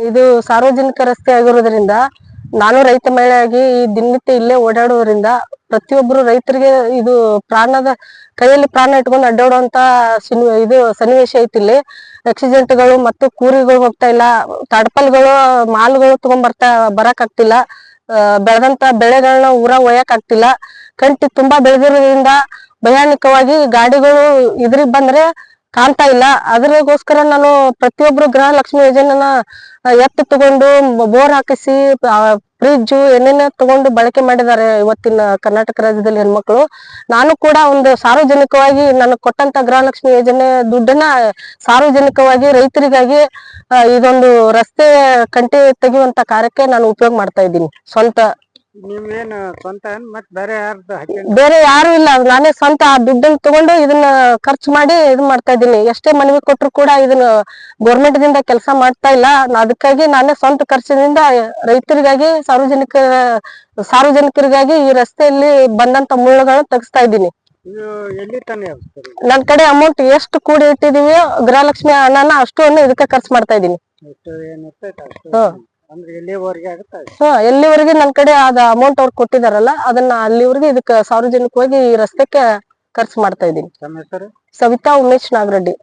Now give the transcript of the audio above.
ಇದು ಸಾರ್ವಜನಿಕ ರಸ್ತೆ ಆಗಿರೋದ್ರಿಂದ ನಾನು ರೈತ ಮಹಿಳೆಯಾಗಿ ಈ ದಿನನಿತ್ಯ ಇಲ್ಲೇ ಓಡಾಡೋದ್ರಿಂದ ಪ್ರತಿಯೊಬ್ಬರು ರೈತರಿಗೆ ಇದು ಪ್ರಾಣದ ಕೈಯಲ್ಲಿ ಪ್ರಾಣ ಇಟ್ಕೊಂಡು ಅಡ್ಡಾಡುವಂತ ಇದು ಸನ್ನಿವೇಶ ಐತಿ. ಇಲ್ಲಿ ಆಕ್ಸಿಡೆಂಟ್ಗಳು ಮತ್ತು ಕೂರಿಗಳು ಹೋಗ್ತಾ ಇಲ್ಲ, ತಡಪಲ್ಗಳು ಮಾಲ್ಗಳು ಬರಕ್ ಆಗ್ತಿಲ್ಲ, ಬೆಳೆದಂತ ಬೆಳೆಗಳನ್ನ ಊರಾಗ ಒಯ್ಯಕ್ ಆಗ್ತಿಲ್ಲ. ಕಂಟಿ ತುಂಬಾ ಬೆಳೆದಿರೋದ್ರಿಂದ ಭಯಾನಕವಾಗಿ ಗಾಡಿಗಳು ಇದ್ರಿಗೆ ಬಂದ್ರೆ ಕಾಣ್ತಾ ಇಲ್ಲ. ಅದ್ರಗೋಸ್ಕರ ನಾನು ಪ್ರತಿಯೊಬ್ರು ಗೃಹಲಕ್ಷ್ಮಿ ಯೋಜನೆನ ಎತ್ತು ತಗೊಂಡು ಬೋರ್ ಹಾಕಿಸಿ ಫ್ರಿಡ್ಜ್ ಏನೇನ ತಗೊಂಡು ಬಳಕೆ ಮಾಡಿದ್ದಾರೆ ಇವತ್ತಿನ ಕರ್ನಾಟಕ ರಾಜ್ಯದಲ್ಲಿ ಹೆಣ್ಮಕ್ಳು. ನಾನು ಕೂಡ ಒಂದು ಸಾರ್ವಜನಿಕವಾಗಿ ನನಗೆ ಕೊಟ್ಟಂತ ಗೃಹಲಕ್ಷ್ಮಿ ಯೋಜನೆ ದುಡ್ಡನ್ನ ಸಾರ್ವಜನಿಕವಾಗಿ ರೈತರಿಗಾಗಿ ಇದೊಂದು ರಸ್ತೆ ಕಂಟಿ ತೆಗೆಯುವಂತ ಕಾರ್ಯಕ್ಕೆ ನಾನು ಉಪಯೋಗ ಮಾಡ್ತಾ ಇದ್ದೀನಿ. ಸ್ವಂತ ನಿಮ್ವೇನು ಸ್ವಂತ ಮತ್ ಬೇರೆ ಯಾರು ಇಲ್ಲ, ನಾನೇ ಸ್ವಂತ ಆ ದುಡ್ಡನ್ನ ತಗೊಂಡು ಇದನ್ನ ಖರ್ಚು ಮಾಡಿ ಇದು ಮಾಡ್ತಾ ಇದ್ದೀನಿ. ಎಷ್ಟೇ ಮನವಿ ಕೊಟ್ಟರು ಕೂಡ ಇದನ್ನ ಗೌರ್ಮೆಂಟ್ ದಿಂದ ಕೆಲಸ ಮಾಡ್ತಾ ಇಲ್ಲ. ಅದಕ್ಕಾಗಿ ನಾನೇ ಸ್ವಂತ ಖರ್ಚಿನಿಂದ ರೈತರಿಗಾಗಿ ಸಾರ್ವಜನಿಕರಿಗಾಗಿ ಈ ರಸ್ತೆಯಲ್ಲಿ ಬಂದಂತ ಮುಳ್ಳುಗಳನ್ನ ತೆಗಿಸ್ತಾ ಇದ್ದೀನಿ. ನನ್ ಕಡೆ ಅಮೌಂಟ್ ಎಷ್ಟು ಕೂಡಿ ಇಟ್ಟಿದೀವಿ ಗೃಹಲಕ್ಷ್ಮಿ ಹಣನ ಅಷ್ಟು ಇದಕ್ಕೆ ಖರ್ಚು ಮಾಡ್ತಾ ಇದ್ದೀನಿ. ಎಲ್ಲಿವರೆಗೆ ನನ್ ಕಡೆ ಅದ ಅಮೌಂಟ್ ಅವ್ರು ಕೊಟ್ಟಿದಾರಲ್ಲ ಅದನ್ನ ಅಲ್ಲಿವರೆಗೆ ಇದಕ್ಕೆ ಸಾರ್ವಜನಿಕವಾಗಿ ಈ ರಸ್ತೆಗೆ ಖರ್ಚು ಮಾಡ್ತಾ ಇದ್ದೀನಿ. ಸವಿತಾ ಉಮೇಶ್ ನಾಗರೆಡ್ಡಿ.